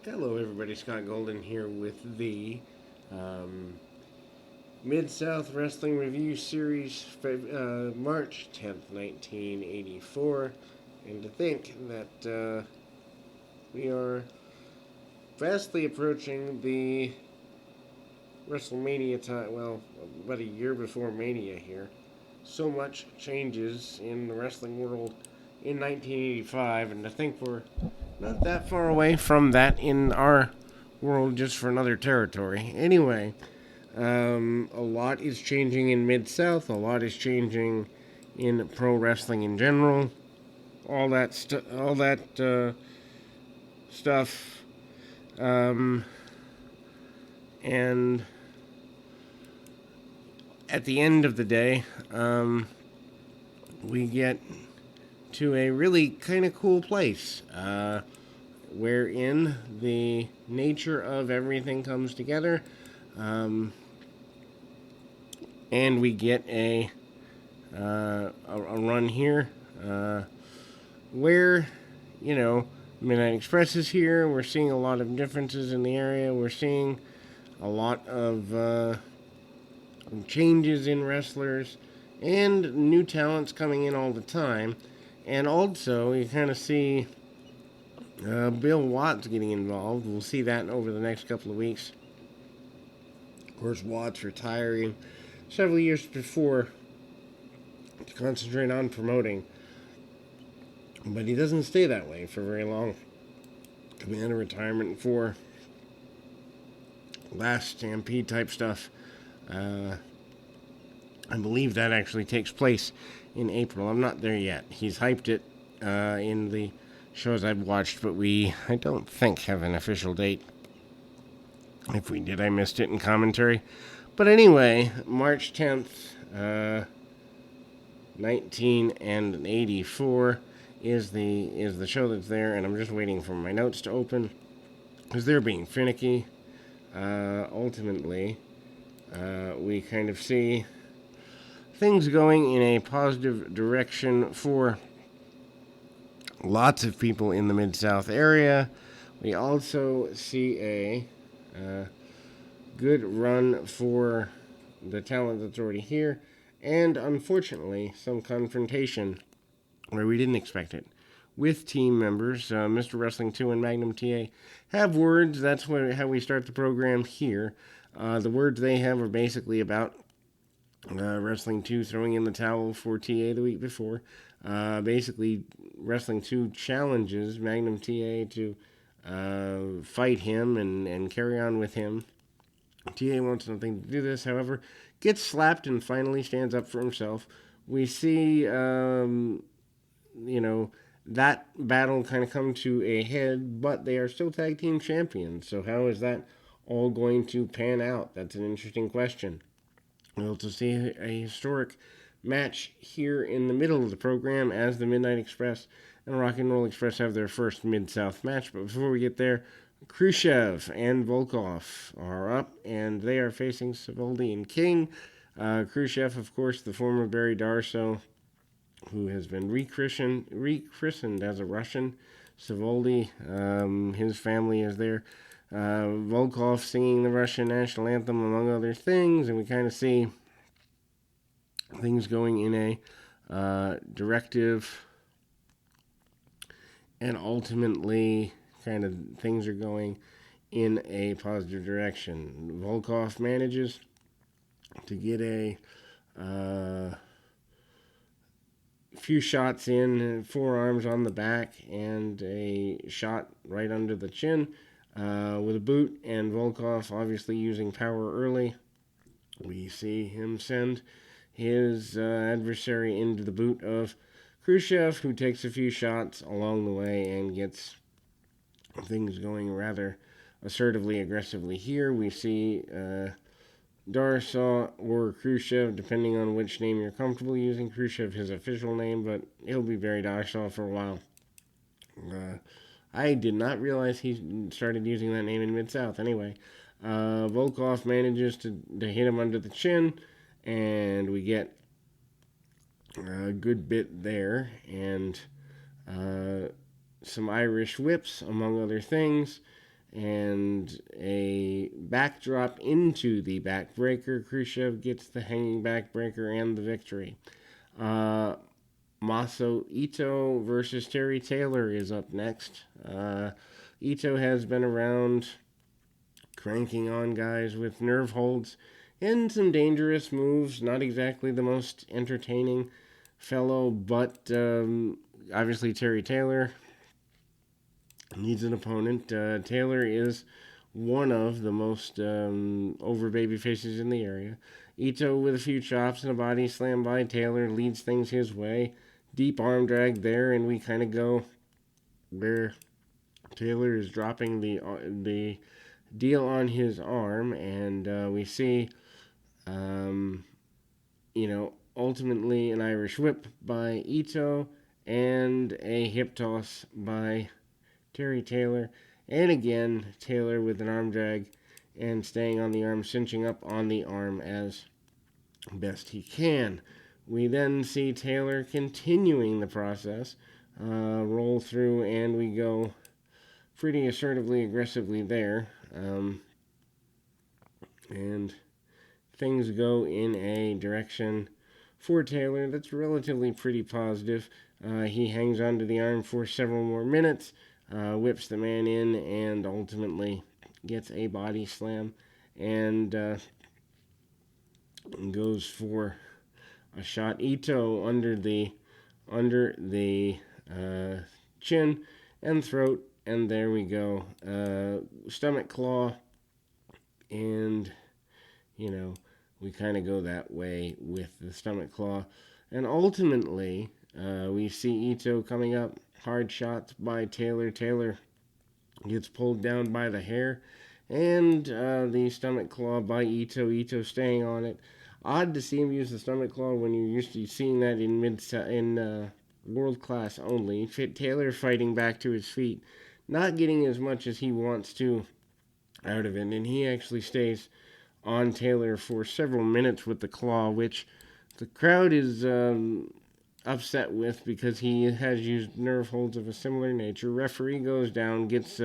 Hello, everybody. Scott Golden here with the um, Mid-South Wrestling Review Series, March 10th, 1984. And to think that we are fastly approaching the WrestleMania time, well, about a year before Mania here. So much changes in the wrestling world in 1985, and to think we're not that far away from that in our world, just for another territory. Anyway, a lot is changing in Mid South. A lot is changing in pro wrestling in general. All that stuff, um, and at the end of the day, we get to a really kind of cool place. Wherein the nature of everything comes together, um, and we get a run here where, you know, Midnight Express is here. We're seeing a lot of differences in the area. We're seeing a lot of changes in wrestlers and new talents coming in all the time. And also, you kind of see Bill Watts getting involved. We'll see that over the next couple of weeks. Of course, Watts retiring several years before to concentrate on promoting. But he doesn't stay that way for very long. Coming out of retirement for last Stampede type stuff. I believe that actually takes place in April. I'm not there yet. He's hyped it in the shows I've watched, but I don't think, have an official date. If we did, I missed it in commentary. But anyway, March 10th, 1984 is the show that's there, and I'm just waiting for my notes to open because they're being finicky. Ultimately, we kind of see things going in a positive direction for lots of people in the Mid-South area. We also see a good run for the talent that's already here, and unfortunately, some confrontation where we didn't expect it with team members. Mr. Wrestling 2 and Magnum TA have words. That's how we start the program here. The words they have are basically about Wrestling 2 throwing in the towel for TA the week before. Basically, Wrestling 2 challenges Magnum TA to fight him and carry on with him. TA wants nothing to do this, however, gets slapped and finally stands up for himself. We see, that battle kind of come to a head, but they are still tag team champions. So how is that all going to pan out? That's an interesting question. We'll also see a historic match here in the middle of the program as the Midnight Express and Rock and Roll Express have their first Mid-South match. But before we get there, Khrushchev and Volkov are up, and they are facing Savoldi and King. Khrushchev, of course, the former Barry Darso, who has been rechristened as a Russian. Savoldi, his family is there. Volkov singing the Russian national anthem, among other things, and we kind of see things going in a directive, and ultimately kind of things are going in a positive direction. Volkov manages to get a few shots in, forearms on the back, and a shot right under the chin with a boot, and Volkov obviously using power early. We see him send his adversary into the boot of Khrushchev, who takes a few shots along the way and gets things going rather assertively, aggressively here. We see Darsaw or Khrushchev, depending on which name you're comfortable using. Khrushchev, his official name, but he'll be Barry Darsaw for a while. I did not realize he started using that name in Mid-South. Anyway, Volkov manages to hit him under the chin, and we get a good bit there, and some Irish whips, among other things. and a backdrop into the backbreaker. Khrushchev gets the hanging backbreaker and the victory. Maso Ito versus Terry Taylor is up next. Ito has been around cranking on guys with nerve holds and some dangerous moves. Not exactly the most entertaining fellow, but obviously Terry Taylor needs an opponent. Taylor is one of the most over baby faces in the area. Ito with a few chops and a body slam by Taylor leads things his way. Deep arm drag there, and we kind of go where Taylor is dropping the deal on his arm, and we see, ultimately an Irish whip by Ito and a hip toss by Terry Taylor. And again, Taylor with an arm drag and staying on the arm, cinching up on the arm as best he can. We then see Taylor continuing the process, roll through, and we go pretty assertively, aggressively there. And things go in a direction for Taylor that's relatively pretty positive. He hangs onto the arm for several more minutes, whips the man in, and ultimately gets a body slam and goes for a shot. Ito under the chin and throat, and there we go. Stomach claw, and we kind of go that way with the stomach claw. And ultimately, we see Ito coming up. Hard shots by Taylor. Taylor gets pulled down by the hair. And the stomach claw by Ito. Ito staying on it. Odd to see him use the stomach claw when you're used to seeing that in world class only. Taylor fighting back to his feet. Not getting as much as he wants to out of it. And he actually stays on Taylor for several minutes with the claw, which the crowd is upset with because he has used nerve holds of a similar nature. Referee goes down, gets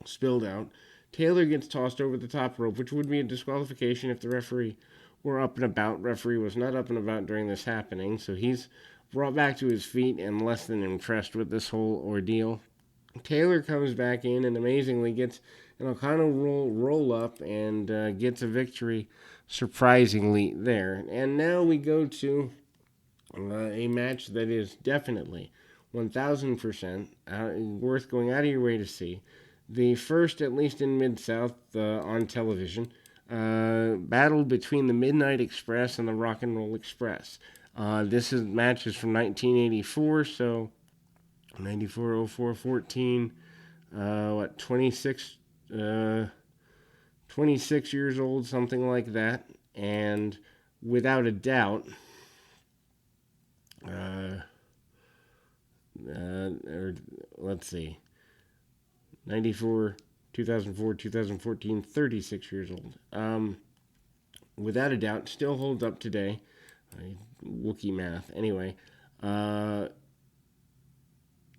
spilled out. Taylor gets tossed over the top rope, which would be a disqualification if the referee were up and about. Referee was not up and about during this happening, so he's brought back to his feet and less than impressed with this whole ordeal. Taylor comes back in and amazingly gets an O'Connell roll up and gets a victory, surprisingly, there. And now we go to a match that is definitely 1,000% worth going out of your way to see. The first, at least in Mid-South, on television, battle between the Midnight Express and the Rock and Roll Express. Match is from 1984, so 94, 04, 14, 26 years old, something like that. And without a doubt, let's see, 94, 2004, 2014, 36 years old. Without a doubt, still holds up today. Wookiee math. Anyway,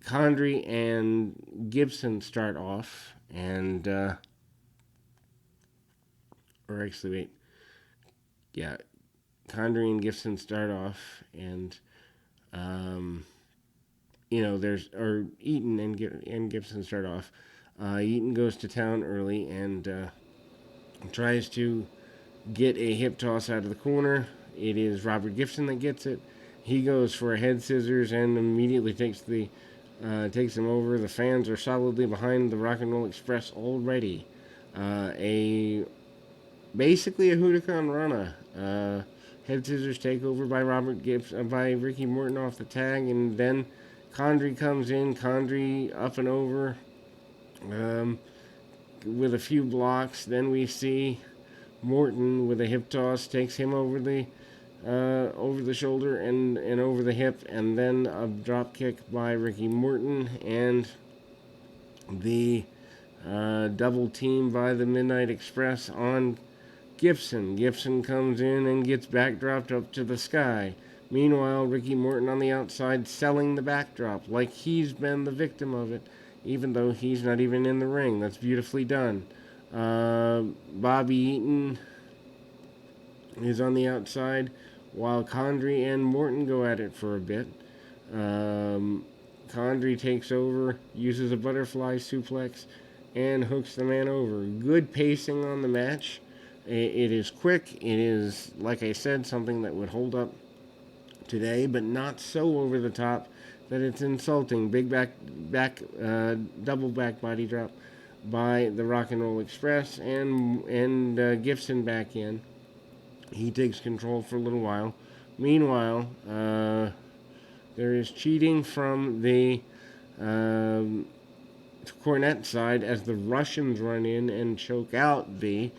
Condrey and Gibson start off, and Condrey and Gibson start off, and Eaton and Gibson start off. Eaton goes to town early and tries to get a hip toss out of the corner. It is Robert Gibson that gets it. He goes for a head scissors and immediately takes him over. The fans are solidly behind the Rock and Roll Express already. Basically a Huracan Rana. Head scissors takeover by Robert Gibson, by Ricky Morton off the tag, and then Condrey comes in. Condrey up and over with a few blocks. Then we see Morton with a hip toss takes him over the shoulder and over the hip, and then a drop kick by Ricky Morton, and the double team by the Midnight Express on Gibson. Gibson comes in and gets backdropped up to the sky. Meanwhile, Ricky Morton on the outside selling the backdrop like he's been the victim of it. even though he's not even in the ring. That's beautifully done. Bobby Eaton is on the outside, while Condrey and Morton go at it for a bit. Condrey takes over, uses a butterfly suplex, and hooks the man over. Good pacing on the match. It is quick. It is, like I said, something that would hold up today, but not so over the top that it's insulting. Big double back body drop by the Rock and Roll Express, and Gibson back in. He takes control for a little while. Meanwhile, there is cheating from the Cornette side as the Russians run in and choke out the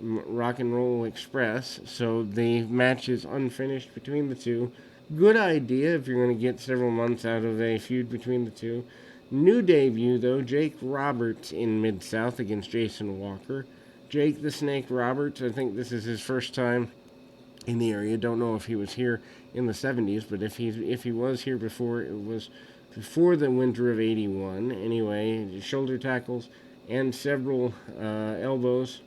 Rock and Roll Express. So the match is unfinished between the two. Good idea if you're going to get several months out of a feud between the two. New debut, though, Jake Roberts in Mid-South against Jason Walker. Jake the Snake Roberts, I think this is his first time in the area. Don't know if he was here in the 70s, but if he was here before, it was before the winter of 81. Anyway, shoulder tackles and several elbows,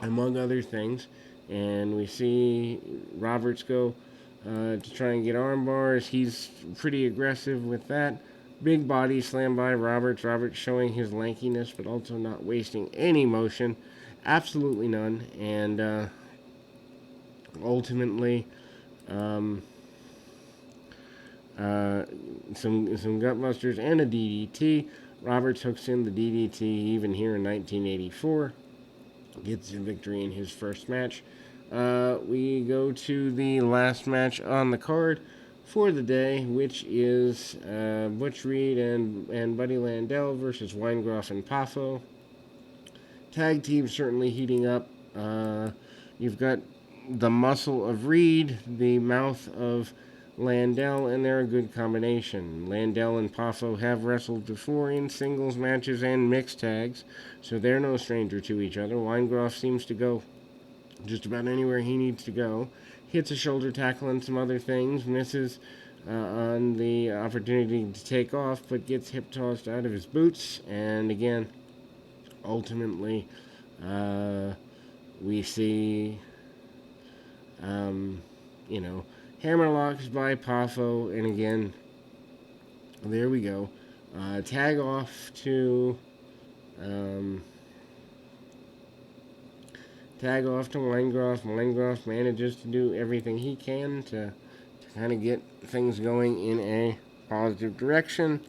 among other things. And we see Roberts go to try and get arm bars. He's pretty aggressive with that. Big body slam by Roberts. Roberts showing his lankiness, but also not wasting any motion. Absolutely none. And ultimately, some gutbusters and a DDT. Roberts hooks in the DDT even here in 1984. Gets a victory in his first match. We go to the last match on the card for the day, which is Butch Reed and Buddy Landel versus Weingroff and Poffo. Tag team certainly heating up. You've got the muscle of Reed, the mouth of Landel, and they're a good combination. Landel and Poffo have wrestled before in singles matches and mixed tags, so they're no stranger to each other. Weingroff seems to go just about anywhere he needs to go. Hits a shoulder tackle and some other things. Misses on the opportunity to take off, but gets hip tossed out of his boots. And again, ultimately, we see, hammerlocks by Poffo. And again, there we go. Tag off to Weingroff. Weingroff manages to do everything he can to kind of get things going in a positive direction.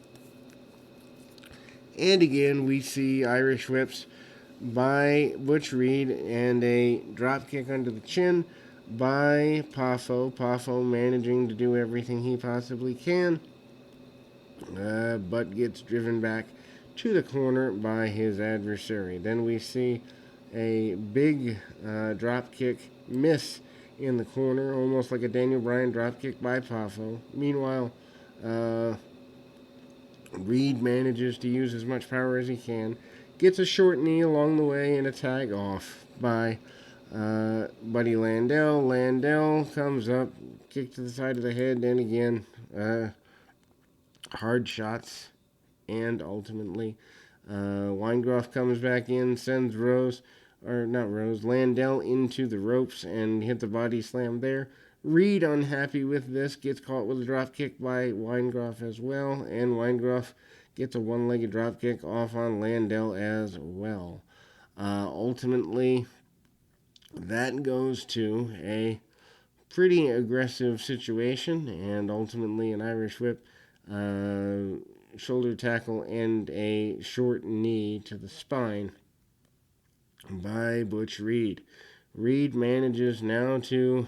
And again, we see Irish whips by Butch Reed and a drop kick under the chin by Poffo. Poffo managing to do everything he possibly can, but gets driven back to the corner by his adversary. Then we see a big drop kick miss in the corner, almost like a Daniel Bryan drop kick by Poffo. Meanwhile, Reed manages to use as much power as he can, gets a short knee along the way, and a tag off by Buddy Landel. Landel comes up, kick to the side of the head, and again, hard shots, and ultimately, Weingroff comes back in, sends Landel into the ropes and hit the body slam there. Reed, unhappy with this, gets caught with a drop kick by Weingroff as well, and Weingroff gets a one-legged drop kick off on Landel as well. Ultimately, that goes to a pretty aggressive situation, and ultimately an Irish whip, shoulder tackle, and a short knee to the spine by Butch Reed. Reed manages now to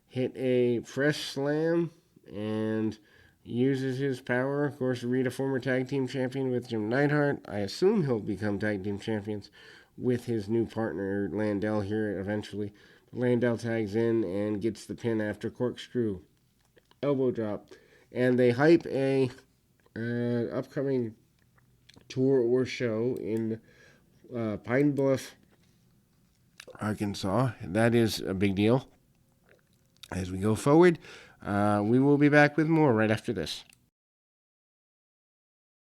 hit a press slam and uses his power. Of course, Reed, a former tag team champion with Jim Neidhart. I assume he'll become tag team champions with his new partner Landel here eventually. Landel tags in and gets the pin after corkscrew elbow drop. And they hype a upcoming tour or show in Pine Bluff, Arkansas. That is a big deal. As we go forward, we will be back with more right after this.